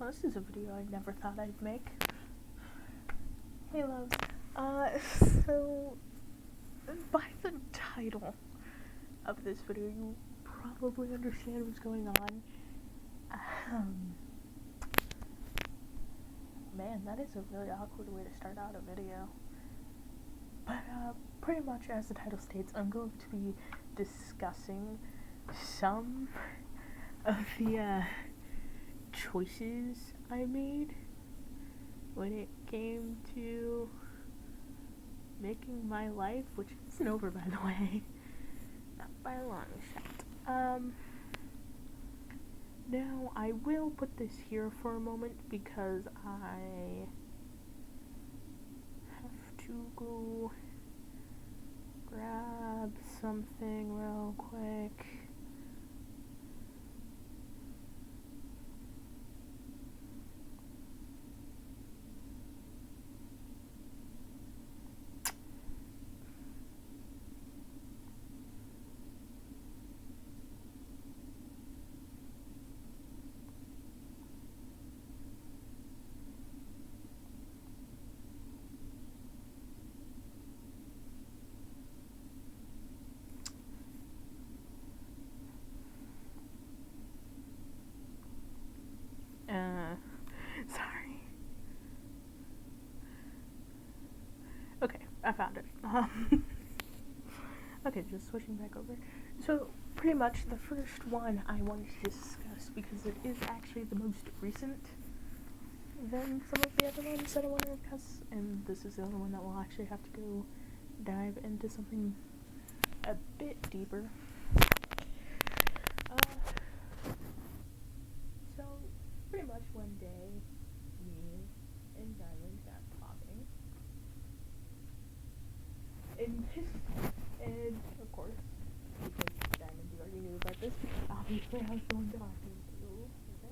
Well, this is a video I never thought I'd make. Hey, love. So, by the title of this video, you probably understand what's going on. Man, that is a really awkward way to start out a video. But, pretty much as the title states, I'm going to be discussing some of the, choices I made when it came to making my life, which isn't over, by the way, not by a long shot. Now I will put this here for a moment because I have to go grab something real quick. Sorry. Okay, I found it. Okay, just switching back over. So, pretty much the first one I wanted to discuss, because it is actually the most recent than some of the other ones that I want to discuss, and this is the only one that will actually have to go dive into something a bit deeper. So, pretty much one day, me and Diamond got talking, and of course, because Diamond, you already knew about this, because obviously I was the one talking to you, okay?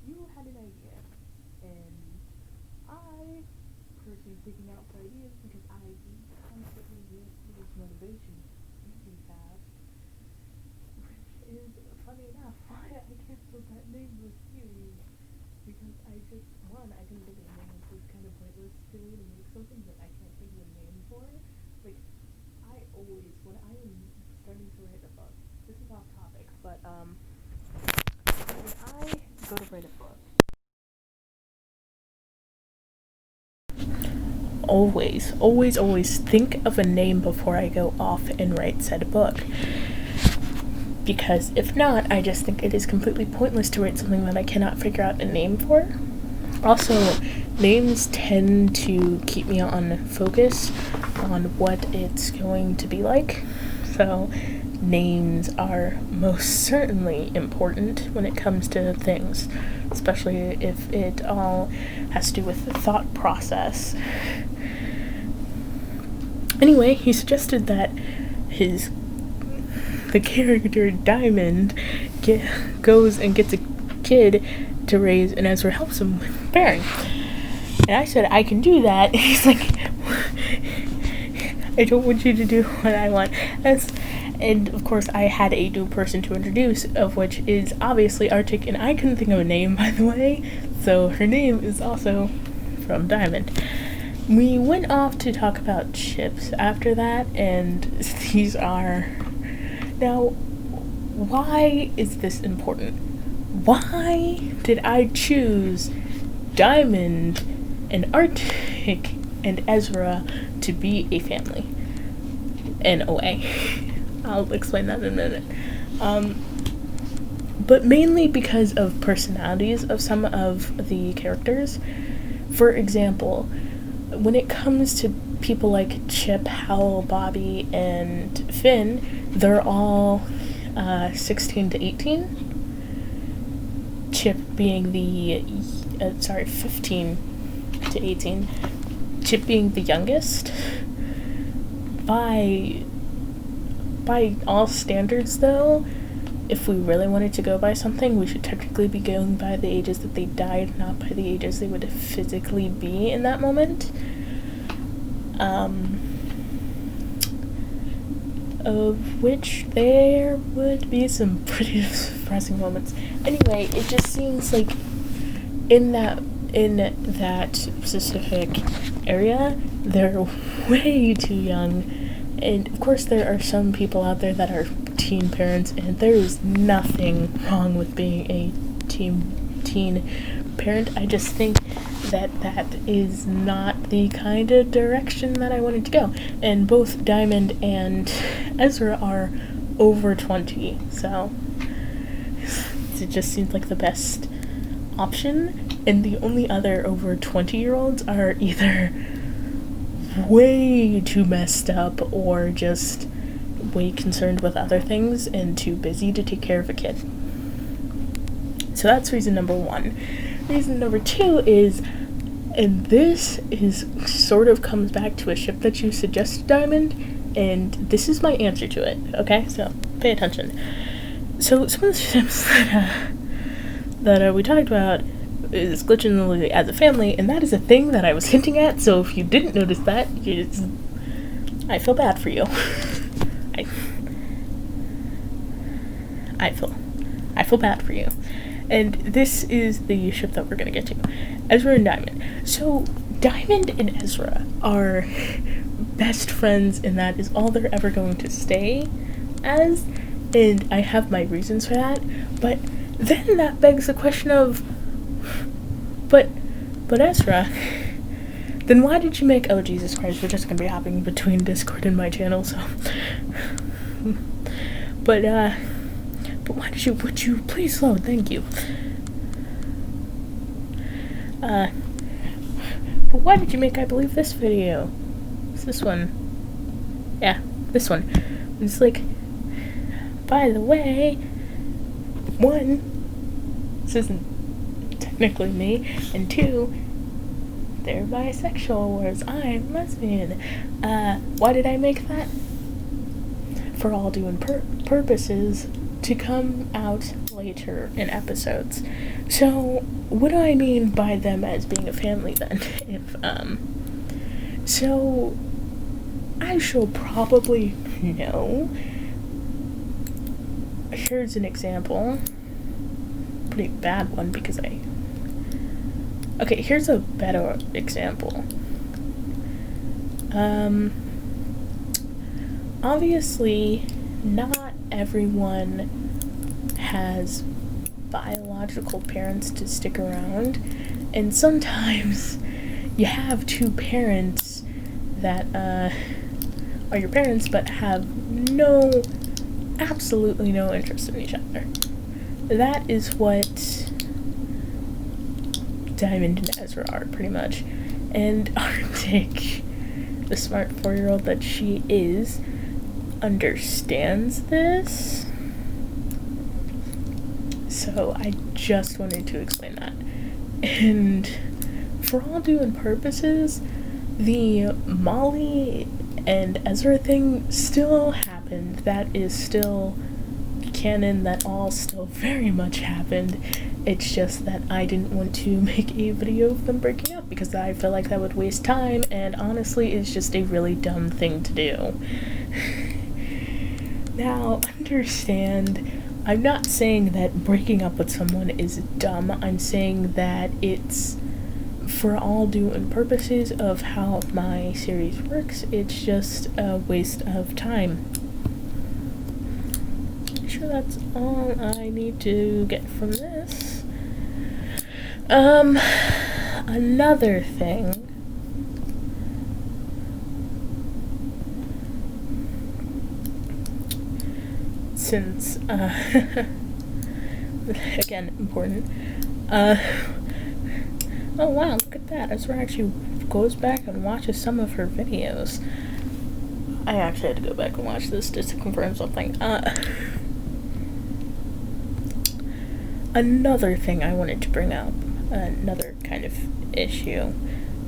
You had an idea, and I personally picking out for ideas because I constantly use motivation really fast, which is, funny enough, why I canceled that name with you, because I didn't think of a name, so it's kind of pointless to me to make something that I can't think of a name for. Like, I always, when I am starting to write a book, this is off topic, but, when I go to write a book, always think of a name before I go off and write said book. Because if not, I just think it is completely pointless to write something that I cannot figure out a name for. Also, names tend to keep me on focus on what it's going to be like. So, names are most certainly important when it comes to things, especially if it all has to do with the thought process. Anyway, he suggested that the character Diamond goes and gets a kid to raise, and Ezra helps him with bearing. And I said, I can do that. He's like, I don't want you to do what I want. And of course, I had a new person to introduce, of which is obviously Arctic, and I couldn't think of a name, by the way, so her name is also from Diamond. We went off to talk about chips after that, and these are... Now, why is this important? Why did I choose Diamond and Arctic and Ezra to be a family? N-O-A. I'll explain that in a minute. But mainly because of personalities of some of the characters. For example, when it comes to people like Chip, Howl, Bobby, and Finn, they're all 16 to 18. Chip being 15 to 18. Chip being the youngest. By all standards, though, if we really wanted to go by something, we should technically be going by the ages that they died, not by the ages they would physically be in that moment. Of which there would be some pretty depressing moments. Anyway, it just seems like in that specific area, they're way too young. And of course there are some people out there that are teen parents, and there is nothing wrong with being a teen parent. I just think that is not the kind of direction that I wanted to go. And both Diamond and Ezra are over 20, so it just seems like the best option. And the only other over 20-year-olds are either way too messed up or just way concerned with other things and too busy to take care of a kid. So that's reason number one. Reason number two is, and this is sort of comes back to a ship that you suggested, Diamond, and this is my answer to it, okay? So pay attention. So some of the ships that we talked about is glitching as a family, and that is a thing that I was hinting at, so if you didn't notice that, I feel bad for you. I feel bad for you. And this is the ship that we're gonna get to. Ezra and Diamond. So, Diamond and Ezra are best friends, and that is all they're ever going to stay as, and I have my reasons for that, but then that begs the question of, but Ezra, then why did you make, oh Jesus Christ, we're just gonna be hopping between Discord and my channel, so, but why did would you please load, thank you. But why did you make, I believe, this video? It's this one. Yeah, this one. It's like, by the way, one, this isn't technically me, and two, they're bisexual, whereas I'm lesbian. Why did I make that? For all due purposes, to come out later in episodes. So, what do I mean by them as being a family then? So, I shall probably know. Here's an example. Pretty bad one because okay, here's a better example. Obviously, not everyone has biological parents to stick around, and sometimes you have two parents that are your parents but have absolutely no interest in each other. That is what Diamond and Ezra are, pretty much. And Arctic, the smart 4-year-old that she is, understands this. So I just wanted to explain that. And for all due and purposes, the Molly and Ezra thing still happened. That is still canon. That all still very much happened. It's just that I didn't want to make a video of them breaking up because I feel like that would waste time, and honestly it's just a really dumb thing to do. Now, understand, I'm not saying that breaking up with someone is dumb. I'm saying that it's, for all due and purposes of how my series works, it's just a waste of time. Sure, that's all I need to get from this. Another thing. Since, again, important, oh wow, look at that, Ezra actually goes back and watches some of her videos. I actually had to go back and watch this just to confirm something. Another thing I wanted to bring up, another kind of issue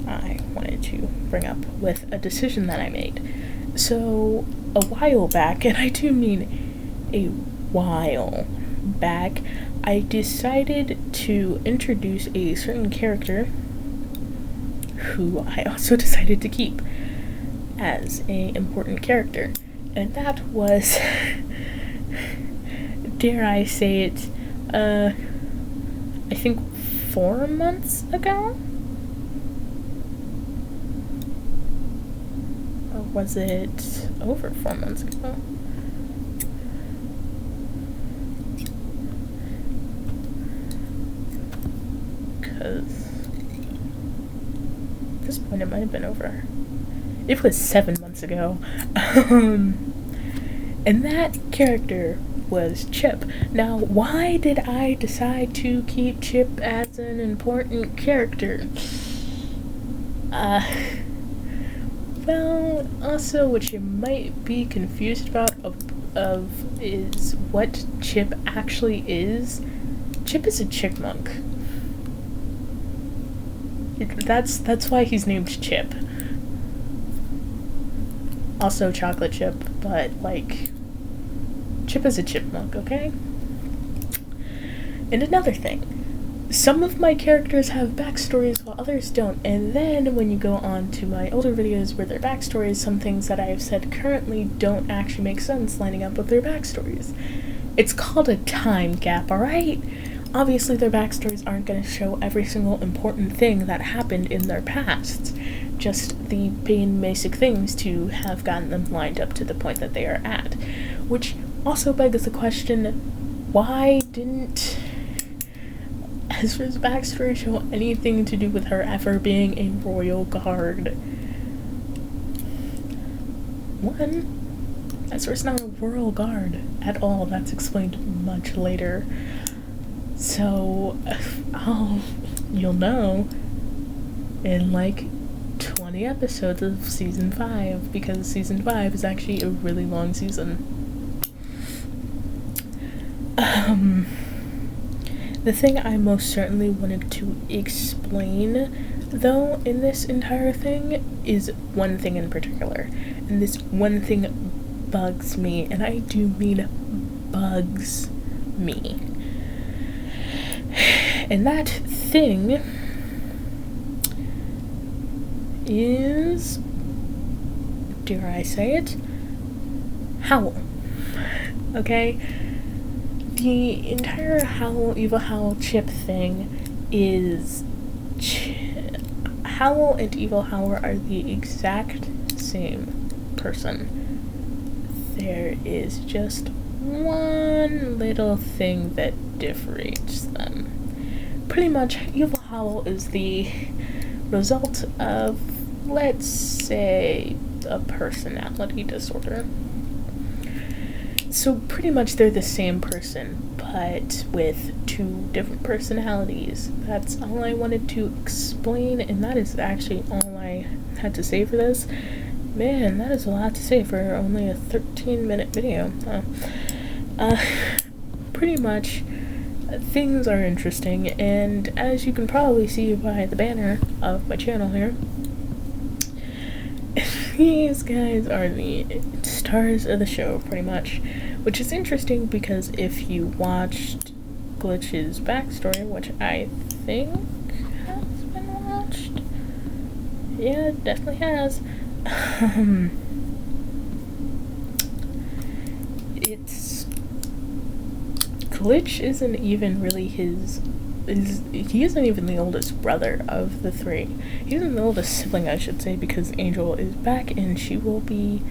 I wanted to bring up with a decision that I made. So, a while back, and I do mean a while back, I decided to introduce a certain character who I also decided to keep as an important character, and that was, dare I say it, I think 4 months ago? Or was it over 4 months ago? Because at this point it might have been over. It was 7 months ago. And that character was Chip. Now, why did I decide to keep Chip as an important character? Well, also what you might be confused about of is what Chip actually is. Chip is a chipmunk. That's why he's named Chip. Also chocolate chip, but like, Chip is a chipmunk, okay? And another thing, some of my characters have backstories while others don't, and then when you go on to my older videos where their backstories, some things that I have said currently don't actually make sense lining up with their backstories. It's called a time gap, alright? Obviously their backstories aren't going to show every single important thing that happened in their past, just the main basic things to have gotten them lined up to the point that they are at. Which also begs the question, why didn't Ezra's backstory show anything to do with her ever being a royal guard? One, Ezra's not a royal guard at all. That's explained much later. So, you'll know in like 20 episodes of season 5, because season 5 is actually a really long season. The thing I most certainly wanted to explain, though, in this entire thing is one thing in particular. And this one thing bugs me, and I do mean bugs me. And that thing is, dare I say it, Howl. Okay? The entire Howl, Evil Howl Chip thing is Howl and Evil Howl are the exact same person. There is just one little thing that differentiates them. Pretty much, Evil Howl is the result of, let's say, a personality disorder. So pretty much they're the same person, but with 2 different personalities. That's all I wanted to explain, and that is actually all I had to say for this. Man, that is a lot to say for only a 13-minute video. Pretty much, things are interesting, and as you can probably see by the banner of my channel here, these guys are the stars of the show, pretty much. Which is interesting because if you watched Glitch's backstory, which I think has been watched, yeah, it definitely has, it's, Glitch isn't even really he isn't even the oldest brother of the 3. He isn't the oldest sibling, I should say, because Angel is back and she will be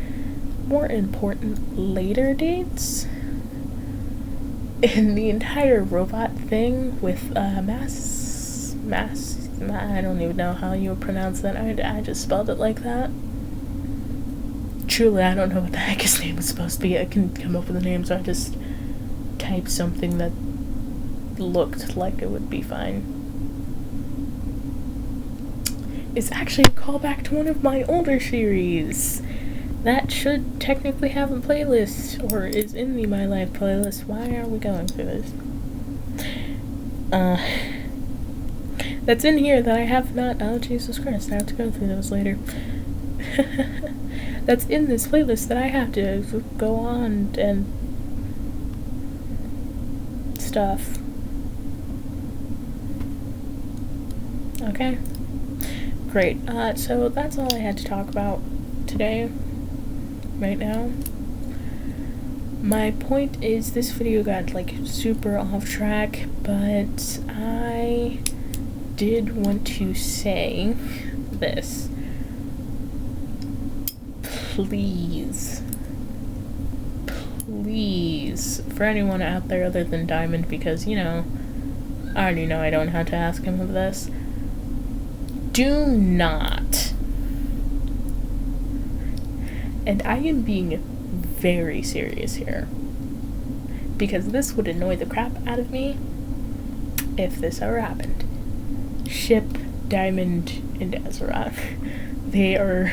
more important later dates. And the entire robot thing with mass, I don't even know how you would pronounce that. I just spelled it like that. Truly, I don't know what the heck his name was supposed to be. I can come up with a name, so I just typed something that looked like it would be fine. It's actually a callback to one of my older series. That should technically have a playlist, or is in the My Life playlist. Why are we going through this? That's in here that I have not. Oh, Jesus Christ, I have to go through those later. That's in this playlist that I have to go on and stuff. Okay? Great. So that's all I had to talk about today. Right now. My point is, this video got like super off track, but I did want to say this. Please, for anyone out there other than Diamond, because, you know, I already know I don't have to ask him of this, do not, and I am being very serious here, because this would annoy the crap out of me if this ever happened. Ship Diamond and Azeroth. They are,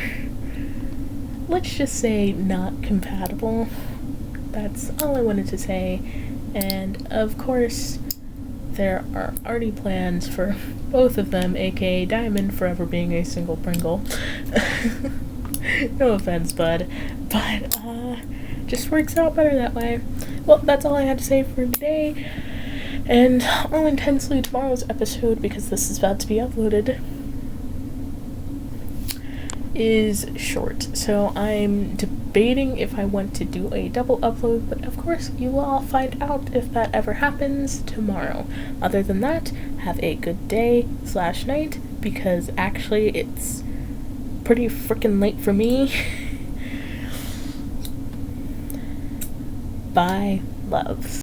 let's just say, not compatible. That's all I wanted to say. And of course, there are already plans for both of them, aka Diamond forever being a single Pringle. No offense, bud. But, just works out better that way. Well, that's all I had to say for today. And all intensely tomorrow's episode, because this is about to be uploaded, is short. So I'm debating if I want to do a double upload, but of course you will all find out if that ever happens tomorrow. Other than that, have a good day/night, because actually it's pretty freaking late for me. Bye, loves.